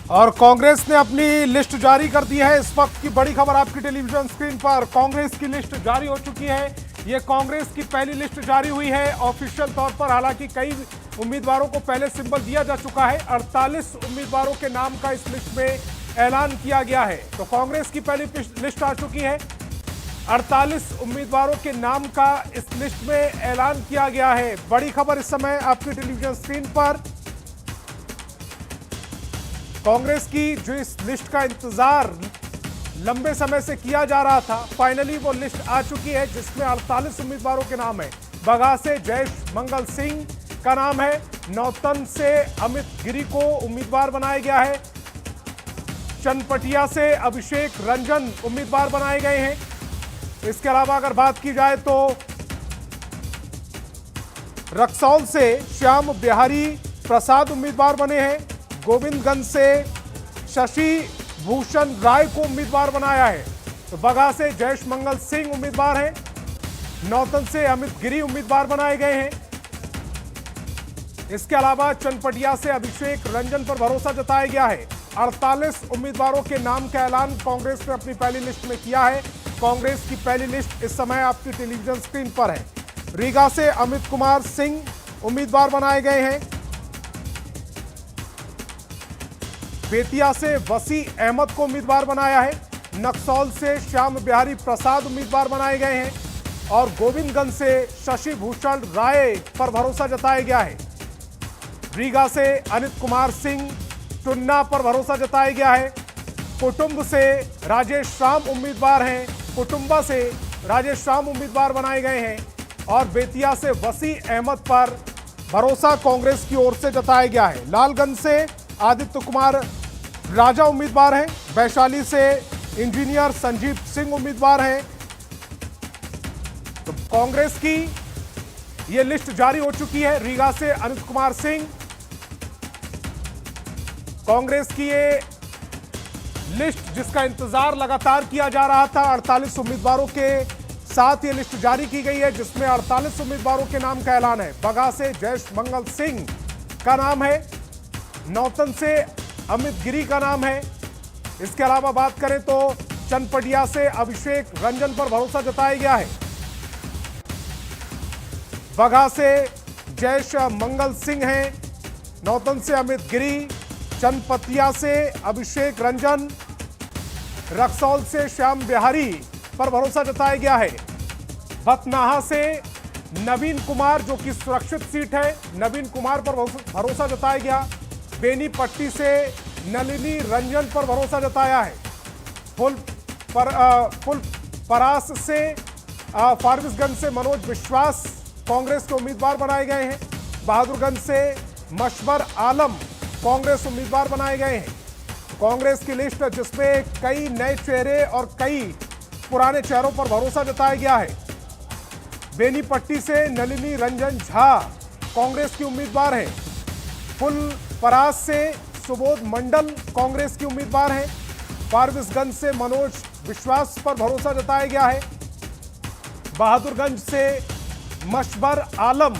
और कांग्रेस ने अपनी लिस्ट जारी कर दी है। इस वक्त की बड़ी खबर आपकी टेलीविजन स्क्रीन पर, कांग्रेस की लिस्ट जारी हो चुकी है। ये कांग्रेस की पहली लिस्ट जारी हुई है ऑफिशियल तौर पर। हालांकि कई उम्मीदवारों को पहले सिंबल दिया जा चुका है। 48 उम्मीदवारों के नाम का इस लिस्ट में ऐलान किया गया है। तो कांग्रेस की पहली लिस्ट आ चुकी है। 48 उम्मीदवारों के नाम का इस लिस्ट में ऐलान किया गया है। बड़ी खबर इस समय आपकी टेलीविजन स्क्रीन पर। कांग्रेस की जो इस लिस्ट का इंतजार लंबे समय से किया जा रहा था, फाइनली वो लिस्ट आ चुकी है जिसमें 48 उम्मीदवारों के नाम है। बगहा से जयेश मंगल सिंह का नाम है। नौतन से अमित गिरी को उम्मीदवार बनाया गया है। चनपटिया से अभिषेक रंजन उम्मीदवार बनाए गए हैं। इसके अलावा अगर बात की जाए तो रक्सौल से श्याम बिहारी प्रसाद उम्मीदवार बने हैं। गोविंदगंज से शशि भूषण राय को उम्मीदवार बनाया है। तो बगहा से जयेश मंगल सिंह उम्मीदवार हैं। नौतन से अमित गिरी उम्मीदवार बनाए गए हैं। इसके अलावा चनपटिया से अभिषेक रंजन पर भरोसा जताया गया है। 48 उम्मीदवारों के नाम का ऐलान कांग्रेस ने अपनी पहली लिस्ट में किया है। कांग्रेस की पहली लिस्ट इस समय आपकी टेलीविजन स्क्रीन पर है। रीगा से अमित कुमार सिंह उम्मीदवार बनाए गए हैं। बेतिया से वसी अहमद को उम्मीदवार बनाया है। नक्सौल से श्याम बिहारी प्रसाद उम्मीदवार बनाए गए हैं। और गोविंदगंज से शशि भूषण राय पर भरोसा जताया गया है। रीगा से अनित कुमार सिंह टुन्ना पर भरोसा जताया गया है। कुटुंब से राजेश राम उम्मीदवार हैं। कुटुंबा से राजेश राम उम्मीदवार बनाए गए हैं। और बेतिया से वसी अहमद पर भरोसा कांग्रेस की ओर से जताया गया है। लालगंज से आदित्य कुमार राजा उम्मीदवार हैं। वैशाली से इंजीनियर संजीव सिंह उम्मीदवार हैं। तो कांग्रेस की यह लिस्ट जारी हो चुकी है। रीगा से अनित कुमार सिंह, कांग्रेस की ये लिस्ट जिसका इंतजार लगातार किया जा रहा था। 48 उम्मीदवारों के साथ ये लिस्ट जारी की गई है जिसमें 48 उम्मीदवारों के नाम का ऐलान है। बगहा से जयेश मंगल सिंह का नाम है। नौतन से अमित गिरी का नाम है। इसके अलावा बात करें तो चनपटिया से अभिषेक रंजन पर भरोसा जताया गया है। बगहा से जयेश मंगल सिंह हैं। नौतन से अमित गिरी, चनपटिया से अभिषेक रंजन, रक्सौल से श्याम बिहारी पर भरोसा जताया गया है। भतनाहा से नवीन कुमार जो कि सुरक्षित सीट है, नवीन कुमार पर भरोसा जताया गया। बेनी पट्टी से नलिनी रंजन पर भरोसा जताया है। फुलपरास से फारबिसगंज से मनोज विश्वास कांग्रेस के उम्मीदवार बनाए गए हैं। बहादुरगंज से मशबर आलम कांग्रेस उम्मीदवार बनाए गए हैं। कांग्रेस की लिस्ट जिसमें कई नए चेहरे और कई पुराने चेहरों पर भरोसा जताया गया है। बेनी पट्टी से नलिनी रंजन झा कांग्रेस की उम्मीदवार हैं। फुलपरास से सुबोध मंडल कांग्रेस की उम्मीदवार हैं। फारबिसगंज से मनोज विश्वास पर भरोसा जताया गया है। बहादुरगंज से मशबर आलम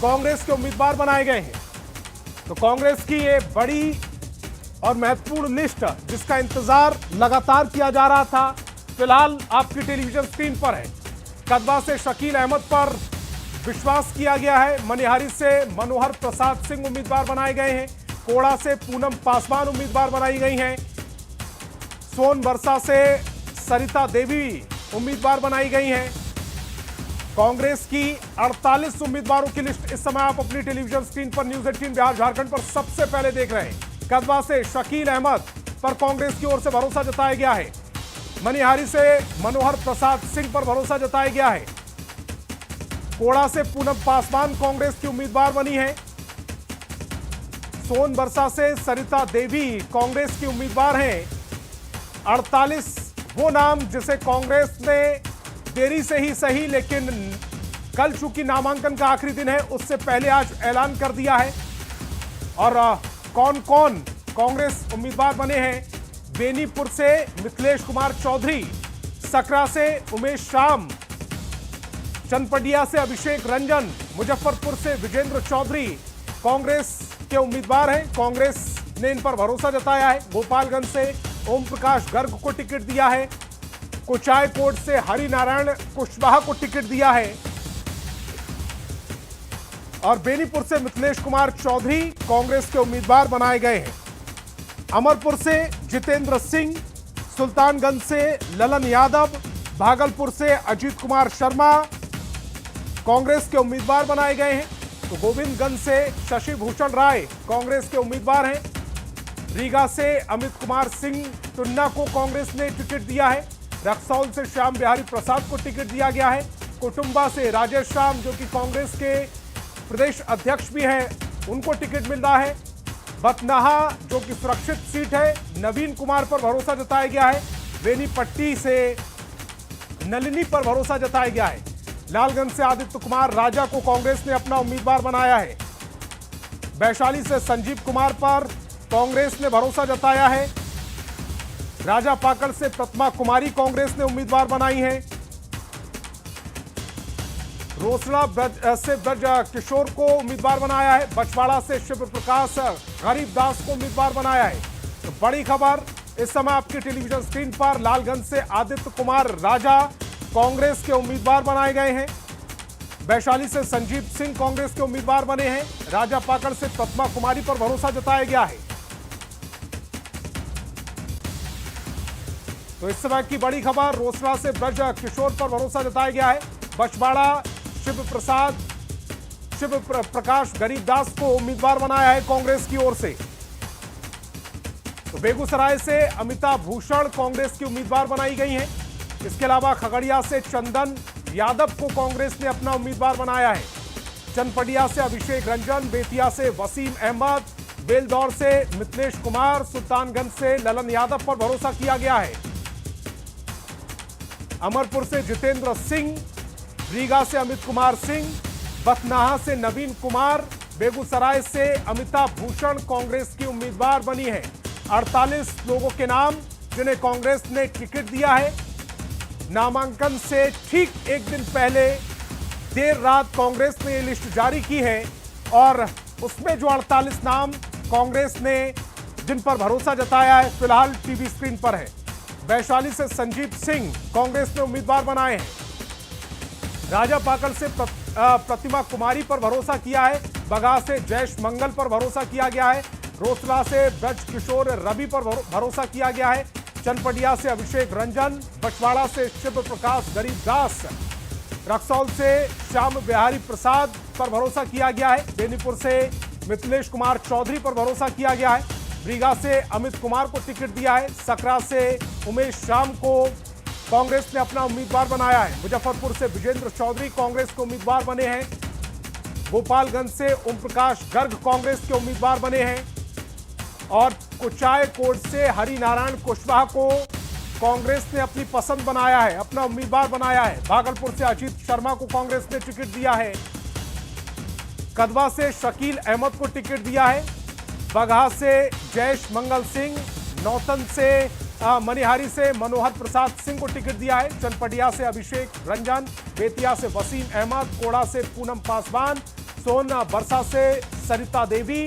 कांग्रेस के उम्मीदवार बनाए गए हैं। तो कांग्रेस की ये बड़ी और महत्वपूर्ण लिस्ट जिसका इंतजार लगातार किया जा रहा था, फिलहाल आपकी टेलीविजन स्क्रीन पर है। कदवा से शकील अहमद पर विश्वास किया गया है। मनिहारी से मनोहर प्रसाद सिंह उम्मीदवार बनाए गए हैं। कोड़ा से पूनम पासवान उम्मीदवार बनाई गई हैं। सोनबरसा से सरिता देवी उम्मीदवार बनाई गई हैं। कांग्रेस की 48 उम्मीदवारों की लिस्ट इस समय आप अपनी टेलीविजन स्क्रीन पर न्यूज 18 बिहार झारखंड पर सबसे पहले देख रहे हैं। कदवा से शकील अहमद पर कांग्रेस की ओर से भरोसा जताया गया है। मनिहारी से मनोहर प्रसाद सिंह पर भरोसा जताया गया है। कोड़ा से पूनम पासवान कांग्रेस की उम्मीदवार बनी है। सोनबरसा से सरिता देवी कांग्रेस की उम्मीदवार हैं। 48 वो नाम जिसे कांग्रेस ने देरी से ही सही, लेकिन कल चूंकि नामांकन का आखिरी दिन है उससे पहले आज ऐलान कर दिया है। और कौन कौन कांग्रेस उम्मीदवार बने हैं? बेनीपुर से मिथिलेश कुमार चौधरी, सकरा से उमेश शाम, चनपटिया से अभिषेक रंजन, मुजफ्फरपुर से विजेंद्र चौधरी कांग्रेस के उम्मीदवार हैं। कांग्रेस ने इन पर भरोसा जताया है। गोपालगंज से ओम प्रकाश गर्ग को टिकट दिया है। कुचायकोट से हरिनारायण कुशवाहा को टिकट दिया है और बेनीपुर से मिथिलेश कुमार चौधरी कांग्रेस के उम्मीदवार बनाए गए हैं। अमरपुर से जितेंद्र सिंह, सुल्तानगंज से ललन यादव, भागलपुर से अजीत कुमार शर्मा कांग्रेस के उम्मीदवार बनाए गए हैं। तो गोविंदगंज से शशि भूषण राय कांग्रेस के उम्मीदवार हैं। रीगा से अमित कुमार सिंह टुन्ना को कांग्रेस ने टिकट दिया है। रक्सौल से श्याम बिहारी प्रसाद को टिकट दिया गया है। कुटुंबा से राजेश राम जो कि कांग्रेस के प्रदेश अध्यक्ष भी हैं, उनको टिकट मिल रहा है। बतनाहा जो कि सुरक्षित सीट है, नवीन कुमार पर भरोसा जताया गया है। बेनीपट्टी से नलिनी पर भरोसा जताया गया है। लालगंज से आदित्य कुमार राजा को कांग्रेस ने अपना उम्मीदवार बनाया है। वैशाली से संजीव कुमार पर कांग्रेस ने भरोसा जताया है। राजापाकड़ से प्रतिमा कुमारी कांग्रेस ने उम्मीदवार बनाई है। रोसड़ा से ब्रज किशोर को उम्मीदवार बनाया है। बछवाड़ा से शिव प्रकाश गरीबदास को उम्मीदवार बनाया है। तो बड़ी खबर इस समय आपकी टेलीविजन स्क्रीन पर, लालगंज से आदित्य कुमार राजा कांग्रेस के उम्मीदवार बनाए गए हैं। वैशाली से संजीव सिंह कांग्रेस के उम्मीदवार बने हैं। राजापाकड़ से प्रतिमा कुमारी पर भरोसा जताया गया है। तो इस समय की बड़ी खबर, रोसड़ा से ब्रज किशोर पर भरोसा जताया गया है। बछवाड़ा शिव प्रकाश गरीबदास को उम्मीदवार बनाया है कांग्रेस की ओर से। तो बेगूसराय से अमिता भूषण कांग्रेस की उम्मीदवार बनाई गई हैं। इसके अलावा खगड़िया से चंदन यादव को कांग्रेस ने अपना उम्मीदवार बनाया है। चनपटिया से अभिषेक रंजन, बेतिया से वसीम अहमद, बेलदौर से मिथिलेश कुमार, सुल्तानगंज से ललन यादव पर भरोसा किया गया है। अमरपुर से जितेंद्र सिंह, रीगा से अमित कुमार सिंह, बथनाहा से नवीन कुमार, बेगूसराय से अमिता भूषण कांग्रेस की उम्मीदवार बनी है। 48 लोगों के नाम जिन्हें कांग्रेस ने टिकट दिया है। नामांकन से ठीक एक दिन पहले देर रात कांग्रेस ने ये लिस्ट जारी की है और उसमें जो 48 नाम कांग्रेस ने जिन पर भरोसा जताया है फिलहाल टीवी स्क्रीन पर है। वैशाली से संजीव सिंह कांग्रेस ने उम्मीदवार बनाए हैं। राजापाकड़ से प्रतिमा कुमारी पर भरोसा किया है। बगा से जयेश मंगल पर भरोसा किया गया है। रोसड़ा से ब्रज किशोर रवि पर भरोसा किया गया है। चनपटिया से अभिषेक रंजन, बछवाड़ा से शिव प्रकाश गरीबदास, रक्सौल से श्याम बिहारी प्रसाद पर भरोसा किया गया है। बेनीपुर से मिथिलेश कुमार चौधरी पर भरोसा किया गया है। रीगा से अमित कुमार को टिकट दिया है। सकरा से उमेश श्याम को कांग्रेस ने अपना उम्मीदवार बनाया है। मुजफ्फरपुर से विजेंद्र चौधरी कांग्रेस के उम्मीदवार बने हैं। गोपालगंज से ओम प्रकाश गर्ग कांग्रेस के उम्मीदवार बने हैं और कुचायकोट से हरिनारायण कुशवाहा को कांग्रेस ने अपनी पसंद बनाया है, अपना उम्मीदवार बनाया है। भागलपुर से अजीत शर्मा को कांग्रेस ने टिकट दिया है। कदवा से शकील अहमद को टिकट दिया है। बगहा से जयेश मंगल सिंह, नौतन से मनिहारी से मनोहर प्रसाद सिंह को टिकट दिया है। चनपटिया से अभिषेक रंजन, बेतिया से वसीम अहमद, कोड़ा से पूनम पासवान, बरसा से सरिता देवी,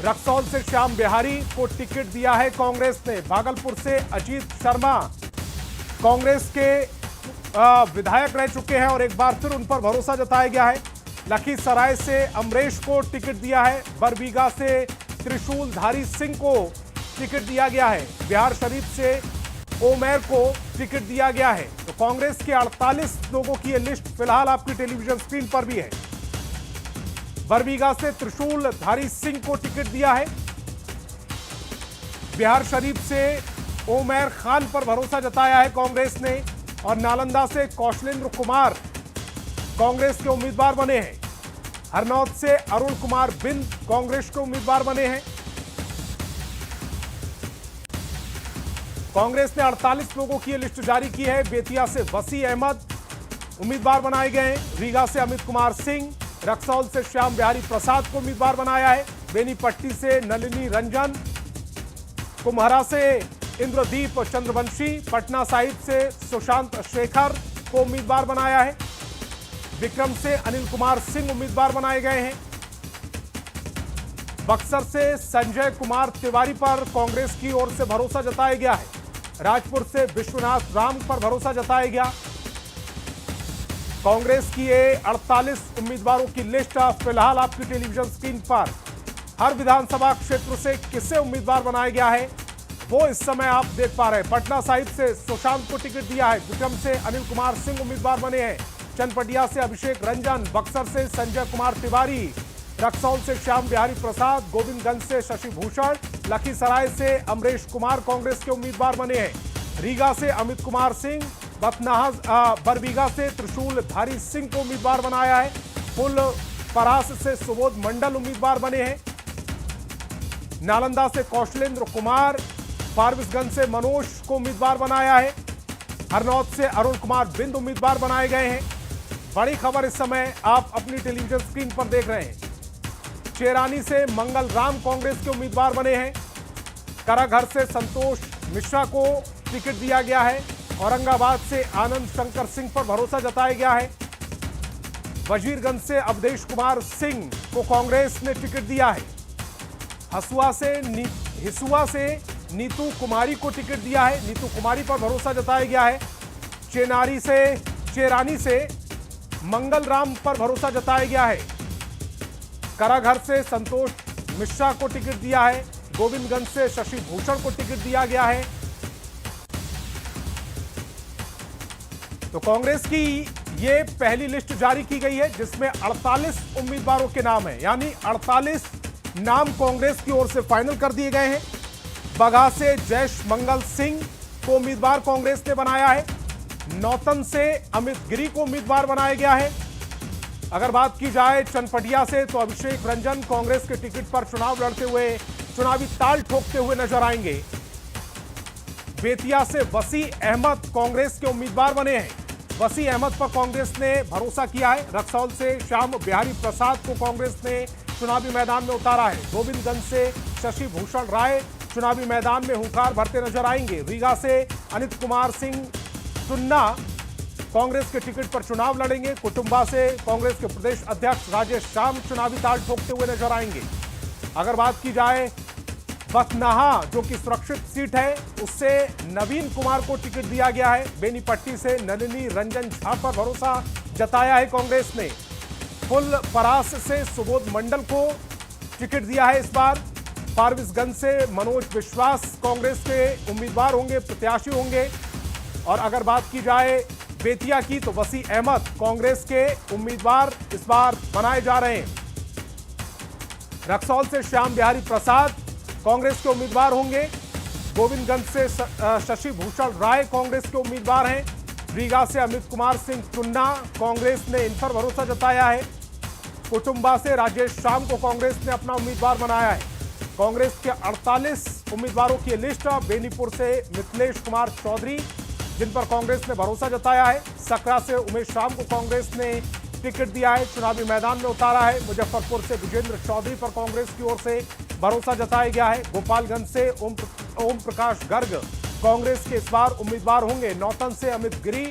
रक्सौल से श्याम बिहारी को टिकट दिया है कांग्रेस ने। भागलपुर से अजीत शर्मा कांग्रेस के विधायक रह चुके हैं और एक बार फिर उन पर भरोसा जताया गया है। लखीसराय से अमरेश को टिकट दिया है। बरबीघा से त्रिशूलधारी सिंह को टिकट दिया गया है। बिहार शरीफ से ओमैर को टिकट दिया गया है। तो कांग्रेस के 48 लोगों की यह लिस्ट फिलहाल आपकी टेलीविजन स्क्रीन पर भी है। बरबीघा से त्रिशूलधारी सिंह को टिकट दिया है। बिहार शरीफ से ओमैर खान पर भरोसा जताया है कांग्रेस ने और नालंदा से कौशलेंद्र कुमार कांग्रेस के उम्मीदवार बने हैं। हरनौत से अरुण कुमार बिंद कांग्रेस के उम्मीदवार बने हैं। कांग्रेस ने 48 लोगों की लिस्ट जारी की है। बेतिया से वसी अहमद उम्मीदवार बनाए गए हैं। रीगा से अमित कुमार सिंह, रक्सौल से श्याम बिहारी प्रसाद को उम्मीदवार बनाया है। बेनीपट्टी से नलिनी रंजन, कुम्हरा से इंद्रदीप चंद्रवंशी, पटना साहिब से सुशांत शेखर को उम्मीदवार बनाया है। विक्रम से अनिल कुमार सिंह उम्मीदवार बनाए गए हैं। बक्सर से संजय कुमार तिवारी पर कांग्रेस की ओर से भरोसा जताया गया है। राजपुर से विश्वनाथ राम पर भरोसा जताया गया। कांग्रेस की ये 48 उम्मीदवारों की लिस्ट फिलहाल आपकी टेलीविजन स्क्रीन पर। हर विधानसभा क्षेत्र से किसे उम्मीदवार बनाया गया है वो इस समय आप देख पा रहे हैं। पटना साहिब से सुशांत को टिकट दिया है। विक्रम से अनिल कुमार सिंह उम्मीदवार बने हैं। चनपटिया से अभिषेक रंजन, बक्सर से संजय कुमार तिवारी, रक्सौल से श्याम बिहारी प्रसाद, गोविंदगंज से शशि भूषण, लखीसराय से अमरेश कुमार कांग्रेस के उम्मीदवार बने हैं। रीगा से अमित कुमार सिंह, बरबीघा से त्रिशूलधारी सिंह को उम्मीदवार बनाया है। फुल परास से सुबोध मंडल उम्मीदवार बने हैं। नालंदा से कौशलेंद्र कुमार, फारबिसगंज से मनोज को उम्मीदवार बनाया है। हरनौत से अरुण कुमार बिंद उम्मीदवार बनाए गए हैं। बड़ी खबर इस समय आप अपनी टेलीविजन स्क्रीन पर देख रहे हैं। चेरानी से मंगल राम कांग्रेस के उम्मीदवार बने हैं। कराघर से संतोष मिश्रा को टिकट दिया गया है। औरंगाबाद से आनंद शंकर सिंह पर भरोसा जताया गया है। वजीरगंज से अवधेश कुमार सिंह को कांग्रेस ने टिकट दिया है। हिसुआ से नीतू कुमारी को टिकट दिया है। नीतू कुमारी पर भरोसा जताया गया है। चेरानी से मंगल राम पर भरोसा जताया गया है। कराघर से संतोष मिश्रा को टिकट दिया है। गोविंदगंज से शशि भूषण को टिकट दिया गया है। तो कांग्रेस की ये पहली लिस्ट जारी की गई है जिसमें 48 उम्मीदवारों के नाम हैं, यानी 48 नाम कांग्रेस की ओर से फाइनल कर दिए गए हैं। बगहा से जयेश मंगल सिंह को उम्मीदवार कांग्रेस ने बनाया है। नौतन से अमित गिरी को उम्मीदवार बनाया गया है। अगर बात की जाए चनपटिया से तो अभिषेक रंजन कांग्रेस के टिकट पर चुनाव लड़ते हुए चुनावी ताल ठोकते हुए नजर आएंगे। बेतिया से वसी अहमद कांग्रेस के उम्मीदवार बने हैं। वसी अहमद पर कांग्रेस ने भरोसा किया है। रक्सौल से श्याम बिहारी प्रसाद को कांग्रेस ने चुनावी मैदान में उतारा है। गोविंदगंज से शशि भूषण राय चुनावी मैदान में हुंकार भरते नजर आएंगे। रीगा से अनित कुमार सिंह चुन्ना कांग्रेस के टिकट पर चुनाव लड़ेंगे। कुटुंबा से कांग्रेस के प्रदेश अध्यक्ष राजेश श्याम चुनावी ताल ठोकते हुए नजर आएंगे। अगर बात की जाए बथनाहा जो कि सुरक्षित सीट है उससे नवीन कुमार को टिकट दिया गया है। बेनीपट्टी से नलिनी रंजन झा पर भरोसा जताया है कांग्रेस ने। फुल परास से सुबोध मंडल को टिकट दिया है इस बार। फारबिसगंज से मनोज विश्वास कांग्रेस के उम्मीदवार होंगे, प्रत्याशी होंगे। और अगर बात की जाए बेतिया की तो वसी अहमद कांग्रेस के उम्मीदवार इस बार बनाए जा रहे हैं। रक्सौल से श्याम बिहारी प्रसाद कांग्रेस के उम्मीदवार होंगे। गोविंदगंज से शशि भूषण राय कांग्रेस के उम्मीदवार हैं। रीगा से अमित कुमार सिंह चुन्ना कांग्रेस ने इन पर भरोसा जताया है। कुटुंबा से राजेश श्याम को कांग्रेस ने अपना उम्मीदवार बनाया है। कांग्रेस के 48 उम्मीदवारों की लिस्ट। बेनीपुर से मिथिलेश कुमार चौधरी जिन पर कांग्रेस ने भरोसा जताया है। सकरा से उमेश राम को कांग्रेस ने टिकट दिया है, चुनावी मैदान में उतारा है। मुजफ्फरपुर से विजेंद्र चौधरी पर कांग्रेस की ओर से भरोसा जताया गया है। गोपालगंज से ओम प्रकाश गर्ग कांग्रेस के इस बार उम्मीदवार होंगे। नौतन से अमित गिरी,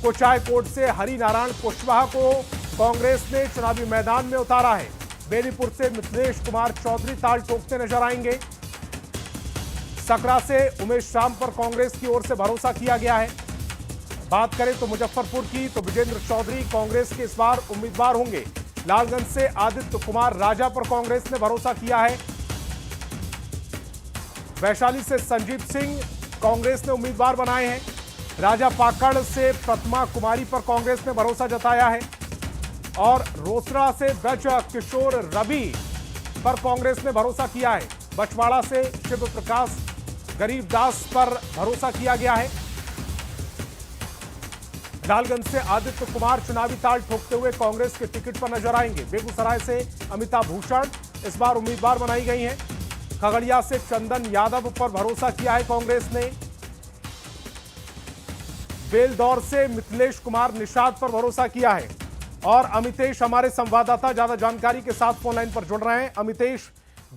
कुचायकोट से हरिनारायण कुशवाहा को कांग्रेस ने चुनावी मैदान में उतारा है। बेनीपुर से मिथिलेश कुमार चौधरी ताल ठोकते नजर आएंगे। सकरा से उमेश राम पर कांग्रेस की ओर से भरोसा किया गया है। बात करें तो मुजफ्फरपुर की तो विजेंद्र चौधरी कांग्रेस के इस बार उम्मीदवार होंगे। लालगंज से आदित्य कुमार राजा पर कांग्रेस ने भरोसा किया है। वैशाली से संजीव सिंह कांग्रेस ने उम्मीदवार बनाए हैं। राजा पाकड़ से प्रतिमा कुमारी पर कांग्रेस ने भरोसा जताया है। और रोसड़ा से ब्रज किशोर रवि पर कांग्रेस ने भरोसा किया है। बछवाड़ा से शिव प्रकाश गरीबदास पर भरोसा किया गया है। लालगंज से आदित्य कुमार चुनावी ताल ठोकते हुए कांग्रेस के टिकट पर नजर आएंगे। बेगूसराय से अमिता भूषण इस बार उम्मीदवार बनाई गई हैं। खगड़िया से चंदन यादव पर भरोसा किया है कांग्रेस ने। बेलदौर से मिथिलेश कुमार निषाद पर भरोसा किया है। और अमितेश हमारे संवाददाता ज्यादा जानकारी के साथ फोन लाइन पर जुड़ रहे हैं। अमितेश,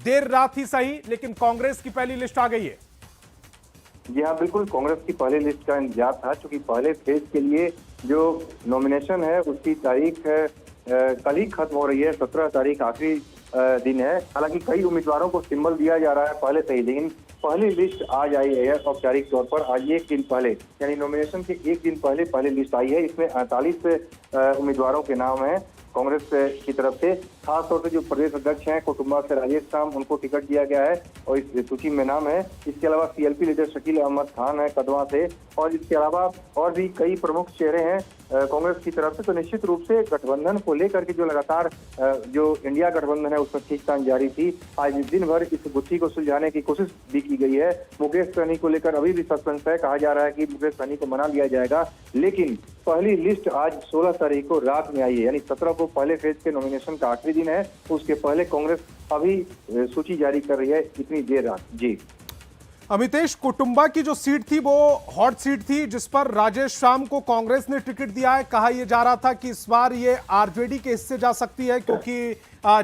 देर रात ही सही लेकिन कांग्रेस की पहली लिस्ट आ गई है। जी हाँ, बिल्कुल कांग्रेस की पहली लिस्ट का इंतजार था, क्योंकि पहले फेज के लिए जो नॉमिनेशन है उसकी तारीख कल ही खत्म हो रही है। 17 तारीख आखिरी दिन है। हालांकि कई उम्मीदवारों को सिंबल दिया जा रहा है पहले से ही, लेकिन पहली लिस्ट आज आई है औपचारिक तौर पर। आज एक दिन पहले यानी नॉमिनेशन के एक दिन पहले पहली लिस्ट आई है। इसमें 48 उम्मीदवारों के नाम हैं कांग्रेस की तरफ से। खासतौर से जो प्रदेश अध्यक्ष हैं कुटुंबा से राजेश राम, उनको टिकट दिया गया है और इस सूची में नाम है। इसके अलावा सीएलपी लीडर शकील अहमद खान है कदवा से, और इसके अलावा और भी कई प्रमुख चेहरे हैं कांग्रेस की तरफ से। तो निश्चित रूप से गठबंधन को लेकर के जो लगातार जो इंडिया गठबंधन है उसमें खींचतान जारी थी। आज दिन भर इस गुत्थी को सुलझाने की कोशिश भी की गई है। मुकेश सहनी को लेकर अभी भी सस्पेंस है। कहा जा रहा है कि मुकेश सहनी को मना लिया जाएगा, लेकिन पहली लिस्ट आज 16 तारीख को रात में आई है, यानी 17 को पहले फेज के नॉमिनेशन का आखिरी दिन है। उसके पहले कांग्रेस अभी सूची जारी कर रही है इतनी देर रात। जी अमितेश, कुटुंबा की जो सीट थी वो हॉट सीट थी जिस पर राजेश राम को कांग्रेस ने टिकट दिया है। कहा यह जा रहा था कि इस बार ये आरजेडी के हिस्से जा सकती है, क्योंकि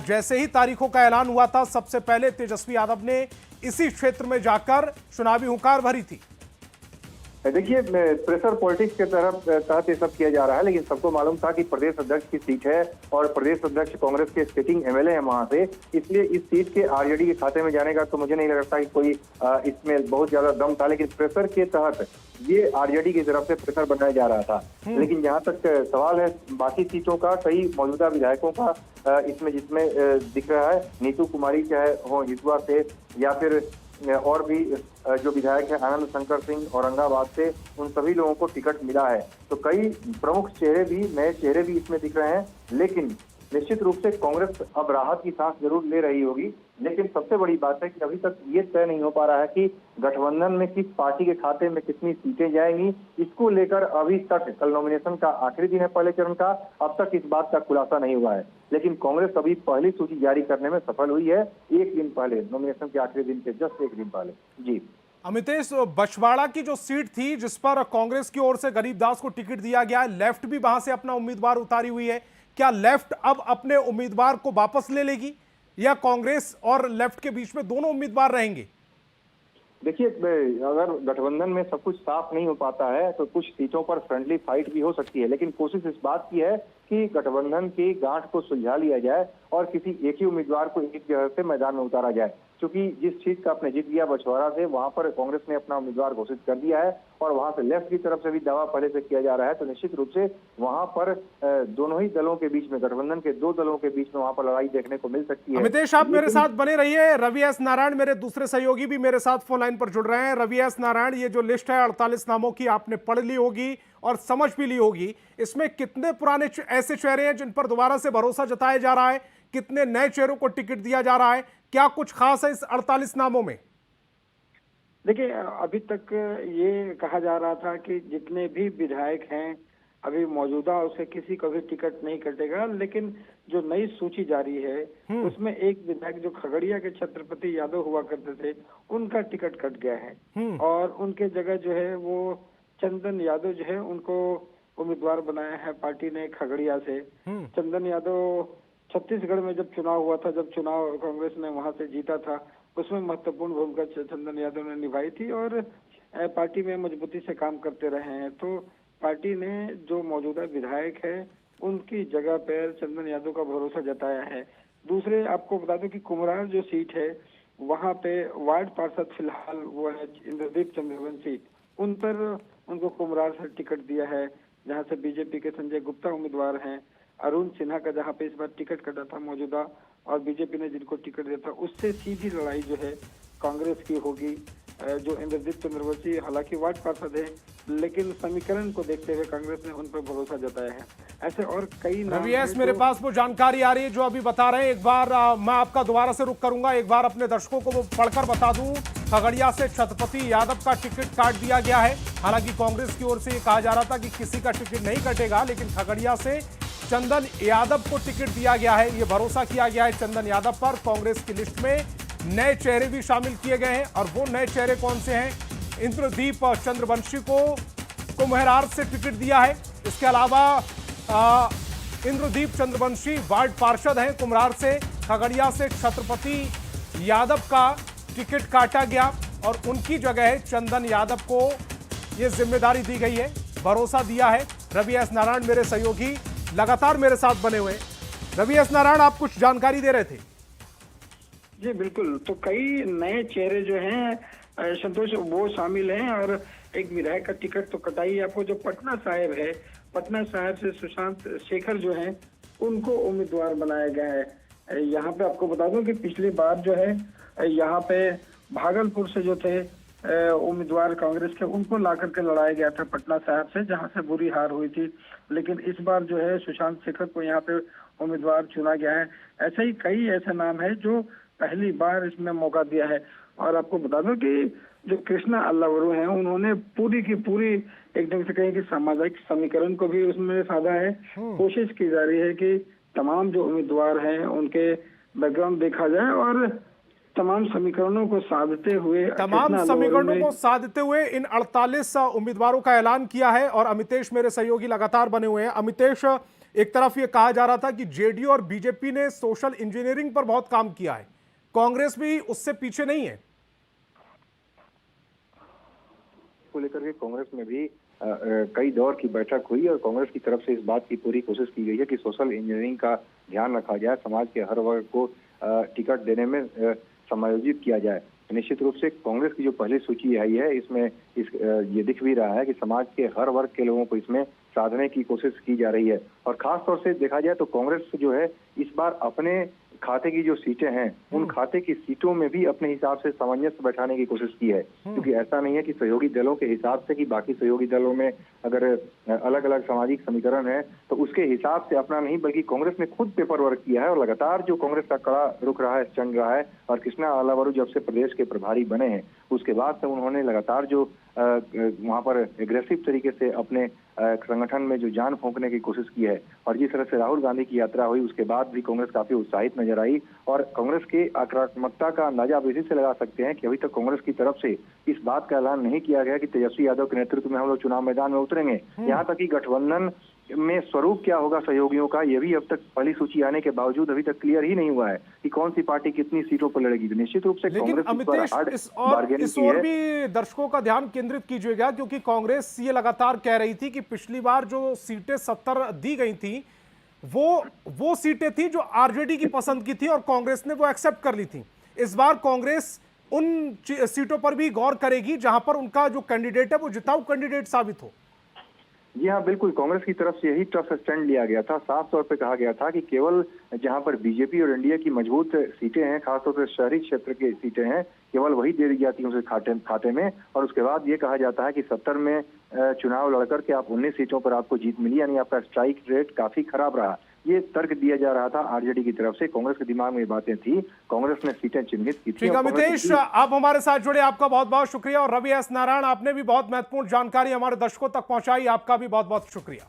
जैसे ही तारीखों का ऐलान हुआ था सबसे पहले तेजस्वी यादव ने इसी क्षेत्र में जाकर चुनावी हुंकार भरी थी। देखिए, प्रेशर पॉलिटिक्स के तहत ये सब किया जा रहा है, लेकिन सबको मालूम था कि प्रदेश अध्यक्ष की सीट है और प्रदेश अध्यक्ष कांग्रेस के सिटिंग एमएलए हैं वहां से। इसलिए इस सीट के आरजेडी के खाते में जाने का तो मुझे नहीं लगता कि कोई इसमें बहुत ज्यादा दम था, लेकिन प्रेशर के तहत ये आरजेडी की तरफ से प्रेशर बनाया जा रहा था। लेकिन जहां तक सवाल है बाकी सीटों का, कई मौजूदा विधायकों का इसमें जिसमें दिख रहा है, नीतू कुमारी चाहे हो हितुआ से या फिर और भी जो विधायक है आनंद शंकर सिंह औरंगाबाद से, उन सभी लोगों को टिकट मिला है। तो कई प्रमुख चेहरे भी, नए चेहरे भी इसमें दिख रहे हैं। लेकिन निश्चित रूप से कांग्रेस अब राहत की सांस जरूर ले रही होगी, लेकिन सबसे बड़ी बात है कि अभी तक ये तय नहीं हो पा रहा है कि गठबंधन में किस पार्टी के खाते में कितनी सीटें जाएंगी। इसको लेकर अभी तक, कल नॉमिनेशन का आखिरी दिन है पहले चरण का, अब तक इस बात का खुलासा नहीं हुआ है। लेकिन कांग्रेस अभी पहली सूची जारी करने में सफल हुई है, एक दिन पहले, नॉमिनेशन के आखिरी दिन के जस्ट एक दिन पहले। जी अमितेश, बछवाड़ा की जो सीट थी जिस पर कांग्रेस की ओर से गरीबदास को टिकट दिया गया, लेफ्ट भी वहां से अपना उम्मीदवार उतारी हुई है। क्या लेफ्ट अब अपने उम्मीदवार को वापस ले लेगी या कांग्रेस और लेफ्ट के बीच में दोनों उम्मीदवार रहेंगे? देखिए, अगर गठबंधन में सब कुछ साफ नहीं हो पाता है तो कुछ सीटों पर फ्रेंडली फाइट भी हो सकती है, लेकिन कोशिश इस बात की है कि गठबंधन की गांठ को सुलझा लिया जाए और किसी एक ही उम्मीदवार को एक जगह से मैदान में उतारा जाए। क्योंकि जिस सीट का आपने जीत लिया बछवाड़ा से, वहां पर कांग्रेस ने अपना उम्मीदवार घोषित कर दिया है और वहां से लेफ्ट की तरफ से भी दावा पहले से किया जा रहा है। तो निश्चित रूप से वहां पर दोनों ही दलों के बीच में, गठबंधन के दो दलों के बीच में वहां पर लड़ाई देखने को मिल सकती है। अमितेश, आप मेरे साथ बने रहिए। रवि एस नारायण मेरे दूसरे सहयोगी भी मेरे साथ फोन लाइन पर जुड़ रहे हैं। रवि एस नारायण, ये जो लिस्ट है 48 नामों की, आपने पढ़ ली होगी और समझ भी ली होगी। इसमें कितने पुराने ऐसे चेहरे हैं जिन पर दोबारा से भरोसा जताया जा रहा है, कितने नए चेहरों को टिकट दिया जा रहा है, क्या कुछ खास है इस 48 नामों में? देखिए, अभी तक ये कहा जा रहा था कि जितने भी विधायक हैं अभी मौजूदा, उसे किसी को भी टिकट नहीं कटेगा, लेकिन जो नई सूची जारी है उसमें एक विधायक जो खगड़िया के छत्रपति यादव हुआ करते थे, उनका टिकट कट गया है और उनके जगह जो है वो चंदन यादव जो है उनको उम्मीदवार बनाया है पार्टी ने खगड़िया से। चंदन यादव छत्तीसगढ़ में जब चुनाव हुआ था, जब चुनाव कांग्रेस ने वहां से जीता था, उसमें महत्वपूर्ण भूमिका चंदन यादव ने निभाई थी और पार्टी में मजबूती से काम करते रहे हैं। तो पार्टी ने जो मौजूदा विधायक है उनकी जगह पर चंदन यादव का भरोसा जताया है। दूसरे आपको बता दूं कि कुमरार जो सीट है वहां पे वार्ड पार्षद फिलहाल वो है इंद्रदीप चंद्रवंशी, उन पर उनको कुमरार से टिकट दिया है, जहां से बीजेपी के संजय गुप्ता उम्मीदवार हैं। अरुण सिन्हा का जहां पे इस बार टिकट कटा था मौजूदा और बीजेपी ने जिनको टिकट दिया था, उससे सीधी लड़ाई जो है कांग्रेस की होगी। जो इंद्रजीत चंद्रवंशी हालांकि वार्ड पार्षद है, लेकिन समीकरण को देखते हुए कांग्रेस ने उन पर भरोसा जताया है। ऐसे और कई नाम रवि, मेरे पास वो जानकारी आ रही है जो अभी बता रहे हैं। एक बार मैं आपका दोबारा से रुख करूंगा, एक बार अपने दर्शकों को वो पढ़कर बता दूं। खगड़िया से छत्रपति यादव का टिकट काट दिया गया है। हालांकि कांग्रेस की ओर से ये कहा जा रहा था कि किसी का टिकट नहीं कटेगा, लेकिन खगड़िया से चंदन यादव को टिकट दिया गया है। ये भरोसा किया गया है चंदन यादव पर। कांग्रेस की लिस्ट में नए चेहरे भी शामिल किए गए हैं और वो नए चेहरे कौन से हैं? इंद्रदीप चंद्रवंशी को कुम्हेरार से टिकट दिया है। इसके अलावा इंद्रदीप चंद्रवंशी वार्ड पार्षद हैं कुम्हेरार से। खगड़िया से छत्रपति यादव का टिकट काटा गया और उनकी जगह चंदन यादव को यह जिम्मेदारी दी गई है, भरोसा दिया है। रवि एस नारायण मेरे सहयोगी लगातार मेरे साथ बने हुए। रवि एस नारायण, आप कुछ जानकारी दे रहे थे। जी बिल्कुल, तो कई नए चेहरे जो हैं संतोष वो शामिल हैं, और एक विधायक का टिकट तो कटा ही आपको। जो पटना साहिब है, पटना साहिब से सुशांत शेखर जो हैं उनको उम्मीदवार बनाया गया है। यहाँ पे आपको बता दूं कि पिछली बार जो है यहाँ पे भागलपुर से जो थे उम्मीदवार कांग्रेस के, उनको ला करके लड़ाया गया था पटना साहिब से, जहां से बुरी हार हुई थी। लेकिन इस बार जो है सुशांत शेखर को यहाँ पे उम्मीदवार चुना गया है। ऐसे ही कई ऐसे नाम है जो पहली बार इसमें मौका दिया है। और आपको बता दूं कि जो कृष्णा अल्लावरू हैं, उन्होंने पूरी की पूरी एक ढंग से कहें कि सामाजिक समीकरण को भी उसमें साधा है। कोशिश की जा रही है कि तमाम जो उम्मीदवार हैं उनके बैकग्राउंड देखा जाए और तमाम समीकरणों को साधते हुए इन 48 उम्मीदवारों का ऐलान किया है। और अमितेश मेरे सहयोगी लगातार बने हुए हैं। अमितेश, एक तरफ ये कहा जा रहा था कि जेडीयू और बीजेपी ने सोशल इंजीनियरिंग पर बहुत काम किया है, कांग्रेस भी उससे पीछे नहीं है को लेकर के कांग्रेस में भी कई दौर की बैठक हुई और कांग्रेस की तरफ से इस बात की पूरी कोशिश की गई है कि सोशल इंजीनियरिंग का ध्यान रखा जाए, समाज के हर वर्ग को टिकट देने में समायोजित किया जाए। निश्चित रूप से कांग्रेस की जो पहली सूची आई है इसमें ये दिख भी रहा है कि समाज के हर वर्ग के लोगों को इसमें साधने की कोशिश की जा रही है। और खास तौर से देखा जाए तो कांग्रेस जो है इस बार अपने खाते की जो सीटें हैं उन खाते की सीटों में भी अपने हिसाब से सामंजस्य बैठाने की कोशिश की है, क्योंकि ऐसा नहीं है कि सहयोगी दलों के हिसाब से कि बाकी सहयोगी दलों में अगर अलग अलग सामाजिक समीकरण है तो उसके हिसाब से अपना नहीं, बल्कि कांग्रेस ने खुद पेपर वर्क किया है और लगातार जो कांग्रेस का कड़ा रुख रहा है, चल रहा है। और कृष्णा अल्लावरू जब से प्रदेश के प्रभारी बने हैं उसके बाद से उन्होंने लगातार जो वहां पर एग्रेसिव तरीके से अपने संगठन में जो जान फूंकने की कोशिश की है। और जिस तरह से राहुल गांधी की यात्रा हुई उसके बाद भी कांग्रेस काफी उत्साहित नजर आई। और कांग्रेस की आक्रामकता का अंदाजा आप इसी से लगा सकते हैं कि अभी तक कांग्रेस की तरफ से इस बात का ऐलान नहीं किया गया कि तेजस्वी यादव के नेतृत्व में हम लोग चुनाव मैदान में उतरेंगे। यहाँ तक कि गठबंधन में स्वरूप क्या होगा सहयोगियों का, ये भी अब तक पहली सूची आने के बावजूद अभी तक क्लियर ही नहीं हुआ है कि कौन सी पार्टी कितनी सीटों पर लड़ेगी। तो निश्चित रूप से कांग्रेस इस और भी दर्शकों का ध्यान केंद्रित कीजिएगा, क्योंकि कांग्रेस ये लगातार कह रही थी कि पिछली बार जो सीटें 70 दी गई थी वो सीटें थी जो आरजेडी की पसंद की थी और कांग्रेस ने वो एक्सेप्ट कर ली थी। इस बार कांग्रेस उन सीटों पर भी गौर करेगी जहां पर उनका जो कैंडिडेट है वो जिताऊ कैंडिडेट साबित हो। जी हाँ, बिल्कुल, कांग्रेस की तरफ से यही टफ स्टैंड लिया गया था। साफ तौर पे कहा गया था कि केवल जहां पर बीजेपी और एनडीए की मजबूत सीटें हैं, खासतौर पर शहरी क्षेत्र की सीटें हैं, केवल वही दे दी जाती है उनके खाते में। और उसके बाद ये कहा जाता है कि 70 में चुनाव लड़कर के आप 19 सीटों पर आपको जीत मिली, यानी आपका स्ट्राइक रेट काफी खराब रहा। ये तर्क दिया जा रहा था आरजेडी की तरफ से। कांग्रेस के दिमाग में ये बातें थी, कांग्रेस ने सीटें चिन्हित की थी। अमितेश, आप हमारे साथ जुड़े, आपका बहुत बहुत शुक्रिया। और रवि एस नारायण, आपने भी बहुत महत्वपूर्ण जानकारी हमारे दर्शकों तक पहुंचाई, आपका भी बहुत बहुत शुक्रिया।